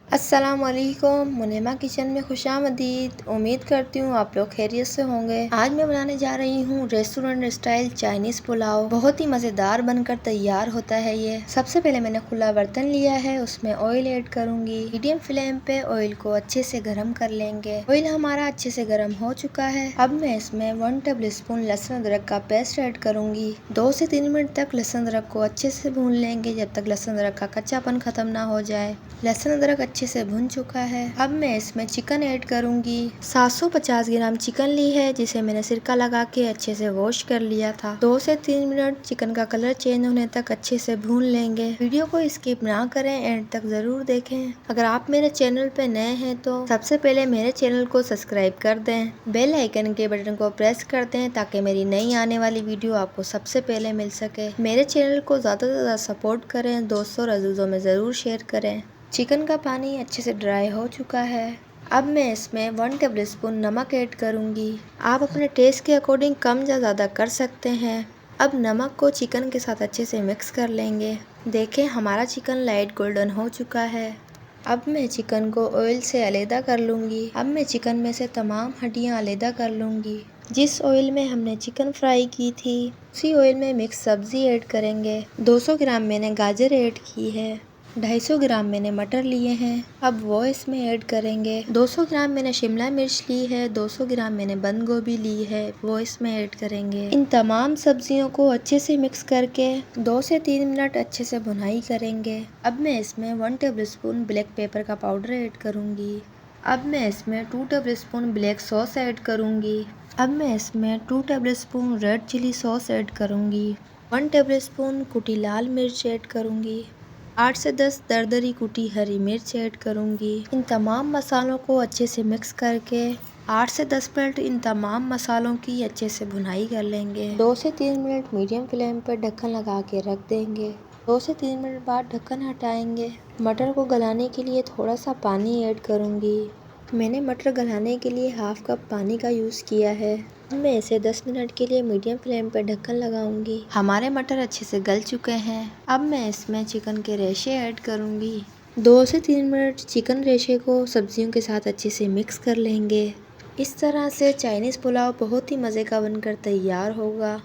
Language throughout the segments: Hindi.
अस्सलामुअलैकुम, मुनेमा किचन में खुशामदीद। उम्मीद करती हूँ आप लोग खैरियत से होंगे। आज मैं बनाने जा रही हूँ रेस्टोरेंट स्टाइल चाइनीज पुलाव। बहुत ही मज़ेदार बनकर तैयार होता है ये। सबसे पहले मैंने खुला बर्तन लिया है, उसमें ऑयल ऐड करूँगी। मीडियम फ्लेम पे ऑयल को अच्छे से गर्म कर लेंगे। ऑयल हमारा अच्छे से गर्म हो चुका है। अब मैं इसमें 1 टेबल स्पून लहसुन अदरक का पेस्ट ऐड करूँगी। 2 से 3 मिनट तक लहसुन अदरक को अच्छे से भून लेंगे, जब तक लहसुन अदरक का कच्चापन खत्म ना हो जाए। लहसुन अदरक अच्छे से भुन चुका है। अब मैं इसमें चिकन ऐड करूंगी। 750 ग्राम चिकन ली है, जिसे मैंने सिरका लगा के अच्छे से वॉश कर लिया था। 2 से 3 मिनट चिकन का कलर चेंज होने तक अच्छे से भून लेंगे। वीडियो को स्किप ना करें, एंड तक जरूर देखें। अगर आप मेरे चैनल पे नए हैं तो सबसे पहले मेरे चैनल को सब्सक्राइब कर दें। बेल आइकन के बटन को प्रेस कर दें ताकि मेरी नई आने वाली वीडियो आपको सबसे पहले मिल सके। मेरे चैनल को ज़्यादा से ज़्यादा सपोर्ट करें, दोस्तों और अजीजों में ज़रूर शेयर करें। चिकन का पानी अच्छे से ड्राई हो चुका है। अब मैं इसमें 1 टेबल स्पून नमक ऐड करूंगी। आप अपने टेस्ट के अकॉर्डिंग कम या ज़्यादा कर सकते हैं। अब नमक को चिकन के साथ अच्छे से मिक्स कर लेंगे। देखें हमारा चिकन लाइट गोल्डन हो चुका है। अब मैं चिकन को ऑयल से अलग कर लूँगी। अब मैं चिकन में से तमाम हड्डियाँ अलग कर लूँगी। जिस ऑयल में हमने चिकन फ्राई की थी, उसी ऑयल में मिक्स सब्जी ऐड करेंगे। 200 ग्राम मैंने गाजर ऐड की है। 250 ग्राम मैंने मटर लिए हैं, अब वो इसमें ऐड करेंगे। 200 ग्राम मैंने शिमला मिर्च ली है। 200 ग्राम मैंने बंद गोभी ली है, वो इसमें ऐड करेंगे। इन तमाम सब्जियों को अच्छे से मिक्स करके 2 से 3 मिनट अच्छे से भुनाई करेंगे। अब मैं इसमें 1 टेबल स्पून ब्लैक पेपर का पाउडर ऐड करूँगी। अब मैं इसमें 2 tablespoon black sauce add करूँगी। अब मैं इसमें 2 tablespoon red chilli sauce add करूँगी। 1 टेबल स्पून कुटी लाल मिर्च ऐड करूँगी। 8 से 10 दरदरी कुटी हरी मिर्च ऐड करूँगी। इन तमाम मसालों को अच्छे से मिक्स करके 8 से 10 मिनट इन तमाम मसालों की अच्छे से भुनाई कर लेंगे। 2 से 3 मिनट मीडियम फ्लेम पर ढक्कन लगा के रख देंगे। 2 से 3 मिनट बाद ढक्कन हटाएंगे। मटर को गलाने के लिए थोड़ा सा पानी ऐड करूँगी। मैंने मटर गलाने के लिए हाफ कप पानी का यूज़ किया है। मैं इसे 10 मिनट के लिए मीडियम फ्लेम पर ढक्कन लगाऊंगी। हमारे मटर अच्छे से गल चुके हैं। अब मैं इसमें चिकन के रेशे ऐड करूंगी। 2 से 3 मिनट चिकन रेशे को सब्जियों के साथ अच्छे से मिक्स कर लेंगे। इस तरह से चाइनीज़ पुलाव बहुत ही मज़े का बनकर तैयार होगा।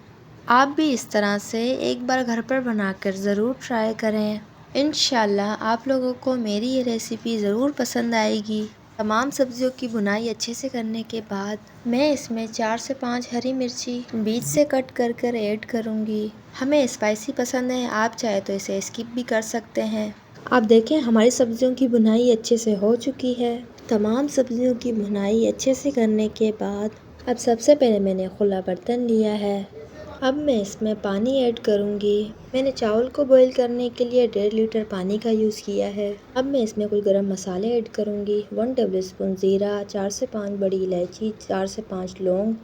आप भी इस तरह से एक बार घर पर बनाकर ज़रूर ट्राई करें। इंशाल्लाह आप लोगों को मेरी ये रेसिपी ज़रूर पसंद आएगी। तमाम सब्जियों की भुनाई अच्छे से करने के बाद मैं इसमें 4 से 5 हरी मिर्ची बीच से कट कर ऐड करूँगी। हमें स्पाइसी पसंद है, आप चाहे तो इसे स्किप भी कर सकते हैं। आप देखें हमारी सब्जियों की भुनाई अच्छे से हो चुकी है। तमाम सब्जियों की भुनाई अच्छे से करने के बाद अब सबसे पहले मैंने खुला बर्तन लिया है। अब मैं इसमें पानी ऐड करूँगी। मैंने चावल को बॉईल करने के लिए 1.5 लीटर पानी का यूज़ किया है। अब मैं इसमें कुछ गरम मसाले ऐड करूँगी। 1 टेबल स्पून ज़ीरा, 4 से 5 बड़ी इलायची, 4 से 5 लौंग,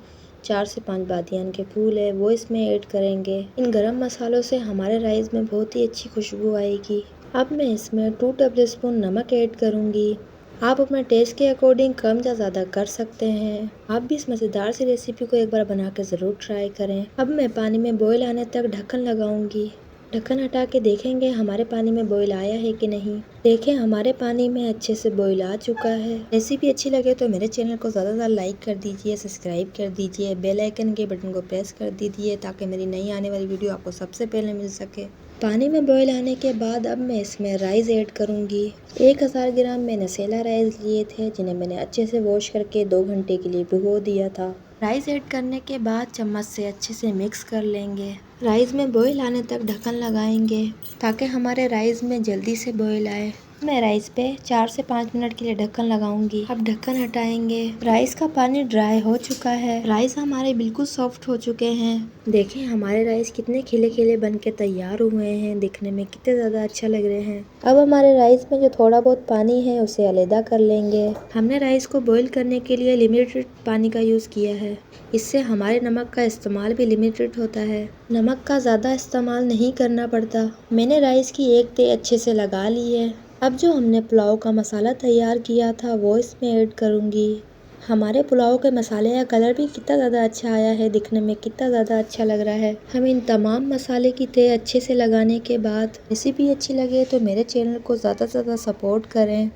4 से 5 बादियान के फूल है, वो इसमें ऐड करेंगे। इन गरम मसालों से हमारे राइस में बहुत ही अच्छी खुशबू आएगी। अब मैं इसमें 2 टेबल स्पून नमक ऐड करूँगी। आप अपने टेस्ट के अकॉर्डिंग कम या ज़्यादा कर सकते हैं। आप भी इस मज़ेदार सी रेसिपी को एक बार बना के ज़रूर ट्राई करें। अब मैं पानी में बॉईल आने तक ढक्कन लगाऊंगी। ढक्कन हटा के देखेंगे हमारे पानी में बॉईल आया है कि नहीं। देखें हमारे पानी में अच्छे से बॉईल आ चुका है। रेसिपी अच्छी लगे तो मेरे चैनल को ज़्यादा से ज़्यादा लाइक कर दीजिए, सब्सक्राइब कर दीजिए, बेल आइकन के बटन को प्रेस कर दीजिए ताकि मेरी नई आने वाली वीडियो आपको सबसे पहले मिल सके। पानी में बॉईल आने के बाद अब मैं इसमें राइस ऐड करूँगी। 1000 ग्राम मैंने सेला राइस लिए थे, जिन्हें मैंने अच्छे से वॉश करके 2 घंटे के लिए भिगो दिया था। राइस ऐड करने के बाद चम्मच से अच्छे से मिक्स कर लेंगे। राइस में बॉईल आने तक ढक्कन लगाएंगे ताकि हमारे राइस में जल्दी से बॉईल आए। मैं राइस पे 4 से 5 मिनट के लिए ढक्कन लगाऊंगी। अब ढक्कन हटाएंगे। राइस का पानी ड्राई हो चुका है। राइस हमारे बिल्कुल सॉफ्ट हो चुके हैं। देखें हमारे राइस कितने खिले खिले बन के तैयार हुए हैं, दिखने में कितने ज़्यादा अच्छा लग रहे हैं। अब हमारे राइस में जो थोड़ा बहुत पानी है उसे अलग कर लेंगे। हमने राइस को बॉईल करने के लिए लिमिटेड पानी का यूज़ किया है। इससे हमारे नमक का इस्तेमाल भी लिमिटेड होता है। नमक का ज़्यादा इस्तेमाल नहीं करना पड़ता। मैंने राइस की एक तह अच्छे से लगा ली है। अब जो हमने पुलाव का मसाला तैयार किया था वो इसमें ऐड करूँगी। हमारे पुलाव के मसाले का कलर भी कितना ज़्यादा अच्छा आया है, दिखने में कितना ज़्यादा अच्छा लग रहा है। हम इन तमाम मसाले की तह अच्छे से लगाने के बाद रेसिपी अच्छी लगे तो मेरे चैनल को ज़्यादा से ज़्यादा सपोर्ट करें।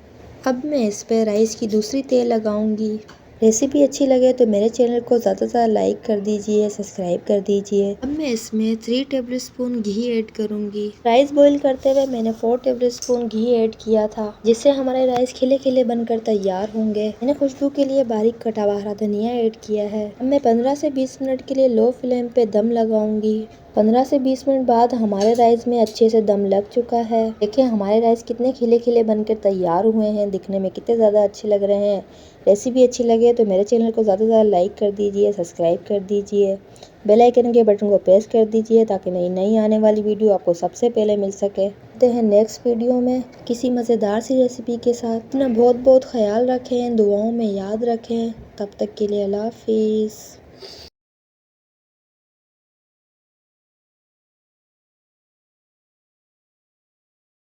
अब मैं इस पे राइस की दूसरी तेल लगाऊंगी। रेसिपी अच्छी लगे तो मेरे चैनल को ज़्यादा से ज़्यादा लाइक कर दीजिए, सब्सक्राइब कर दीजिए। अब मैं इसमें 3 टेबलस्पून घी ऐड करूंगी। राइस बॉईल करते हुए मैंने 4 टेबलस्पून घी ऐड किया था, जिससे हमारे राइस खिले खिले बनकर तैयार होंगे। मैंने खुशबू के लिए बारीक कटा हुआ हरा धनिया ऐड किया है। अब मैं 15 से 20 मिनट के लिए लो फ्लेम पे दम लगाऊंगी। 15 से 20 मिनट बाद हमारे राइस में अच्छे से दम लग चुका है। देखिए हमारे राइस कितने खिले खिले बनकर तैयार हुए हैं, दिखने में कितने ज़्यादा अच्छे लग रहे हैं। रेसिपी अच्छी लगे तो मेरे चैनल को ज़्यादा से ज़्यादा लाइक कर दीजिए, सब्सक्राइब कर दीजिए, बेल आइकन के बटन को प्रेस कर दीजिए ताकि नई नई आने वाली वीडियो आपको सबसे पहले मिल सके। मिलते हैं नेक्स्ट वीडियो में किसी मज़ेदार सी रेसिपी के साथ। अपना बहुत बहुत ख्याल रखें, दुआओं में याद रखें। तब तक के लिए अल्लाह हाफिज़।